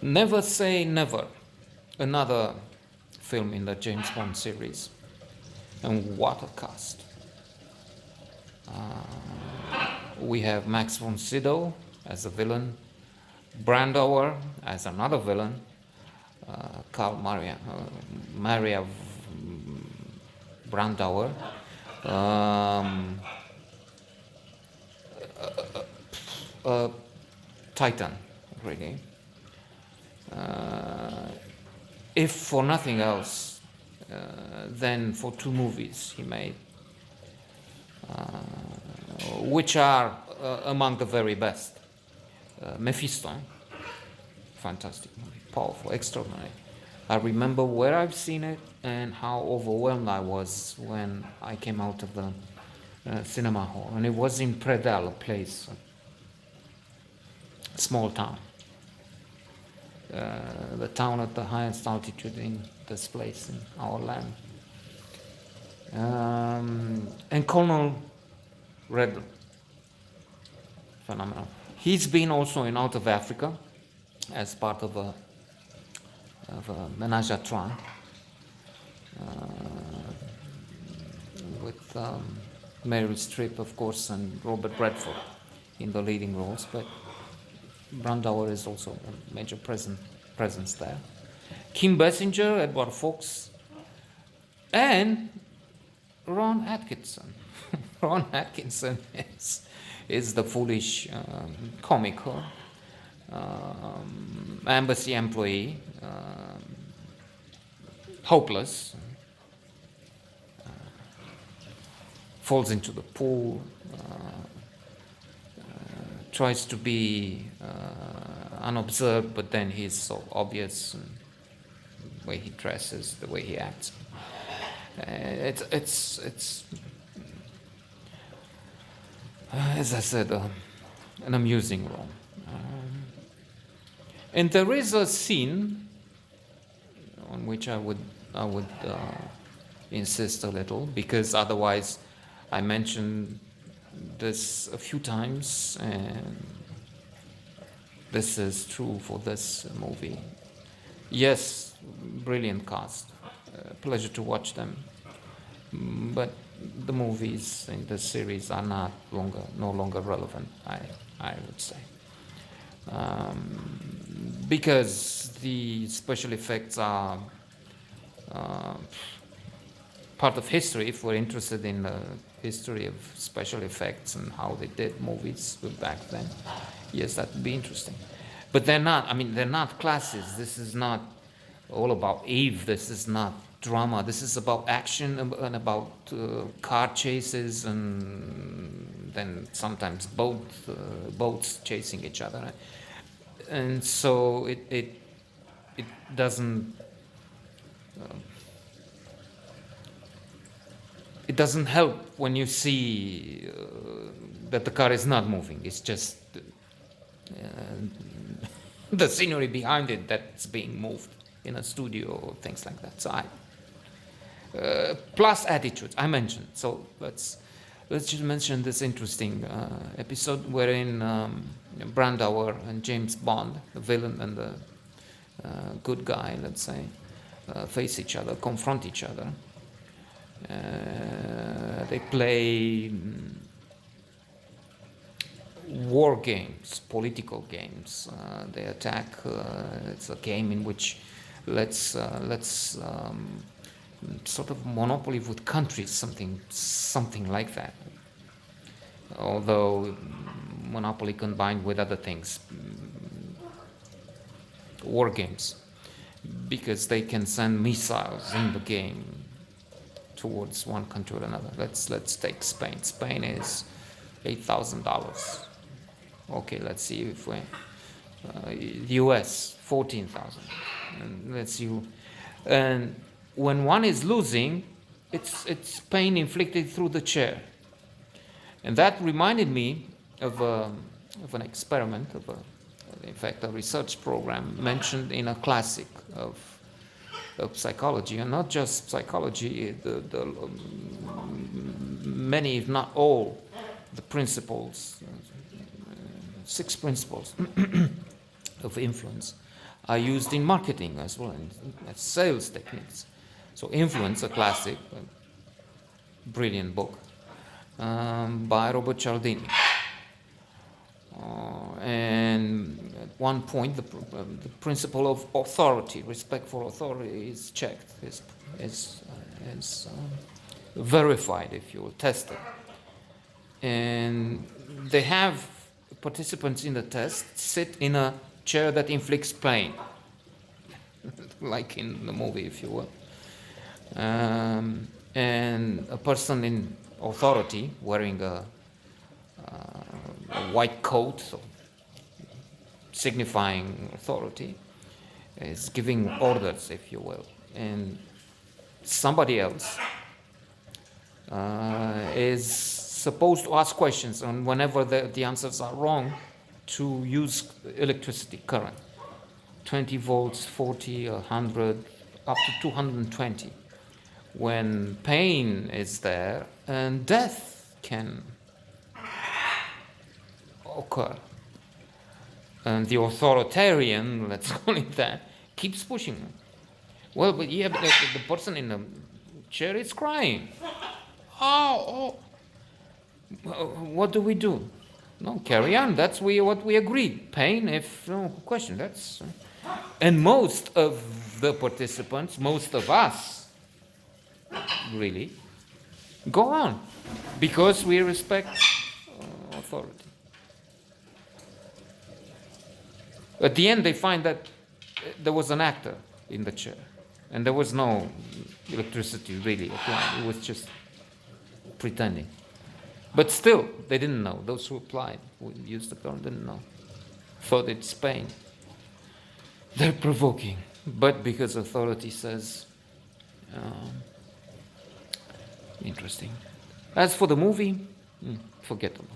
Never Say Never, another film in the James Bond series. And what a cast. We have Max von Sydow as a villain, Brandauer as another villain, Karl Maria Brandauer, um, Titan, really. If for nothing else, then for two movies he made, which are among the very best. Mephisto, fantastic movie, powerful, extraordinary. I remember where I've seen it and how overwhelmed I was when I came out of the cinema hall. And it was in Predal, a place, a small town. The town at the highest altitude in this place, in our land. And Colonel Redl, phenomenal. He's been also in Out of Africa as part of a menage a trois with Meryl Streep, of course, and Robert Redford in the leading roles, but Brandauer is also a major presence there. Kim Basinger, Edward Fox, and Ron Atkinson. Ron Atkinson is the foolish comical embassy employee, hopeless, falls into the pool, tries to be unobserved, but then he's so obvious, and the way he dresses, the way he acts. It's as I said, an amusing role. And there is a scene on which I would insist a little, because otherwise I mentioned this a few times, and this is true for this movie. Yes, brilliant cast, pleasure to watch them, but the movies in the series are no longer relevant, I would say, because the special effects are part of history. If we're interested in the history of special effects and how they did movies back then, yes, that would be interesting. But they're not. I mean, they're not classes. This is not all about Eve. This is not drama. This is about action and about car chases, and then sometimes boats chasing each other. And so it doesn't it doesn't help when you see that the car is not moving. It's just the scenery behind it that's being moved in a studio or things like that. So plus attitudes I mentioned. So let's just mention this interesting episode wherein Brandauer and James Bond, the villain and the good guy, let's say, face each other, confront each other. They play war games, political games. They attack. It's a game in which let's sort of monopoly with countries, something like that. Although monopoly combined with other things, war games, because they can send missiles in the game towards one country or another. Let's take Spain. Spain is $8,000. Okay, let's see if we US 14,000. And let's see. And when one is losing, it's pain inflicted through the chair. And that reminded me of an experiment, in fact, a research program mentioned in a classic of psychology, and not just psychology, the many, if not all, the principles, 6 principles of influence, are used in marketing as well, as sales techniques. So Influence, a classic, brilliant book by Robert Cialdini. And at one point, the principle of authority, respect for authority, is checked, is verified, if you will, tested. And they have participants in the test sit in a chair that inflicts pain, like in the movie, if you will. And a person in authority, wearing a white coat, so signifying authority, is giving orders, if you will. And somebody else is supposed to ask questions, and whenever the answers are wrong, to use electricity current, 20 volts, 40, 100, up to 220. When pain is there, and death can occur. And the authoritarian, let's call it that, keeps pushing them. Well, but yeah, but the person in the chair is crying. Oh, what do we do? No, carry on. That's what we agreed. Pain, if no question. That's and most of the participants, most of us, really, go on because we respect authority. At the end, they find that there was an actor in the chair, and there was no electricity really applied. It was just pretending. But still, they didn't know. Those who applied, who used the current, didn't know. Thought it's pain. They're provoking. But because authority says, interesting. As for the movie, forgettable.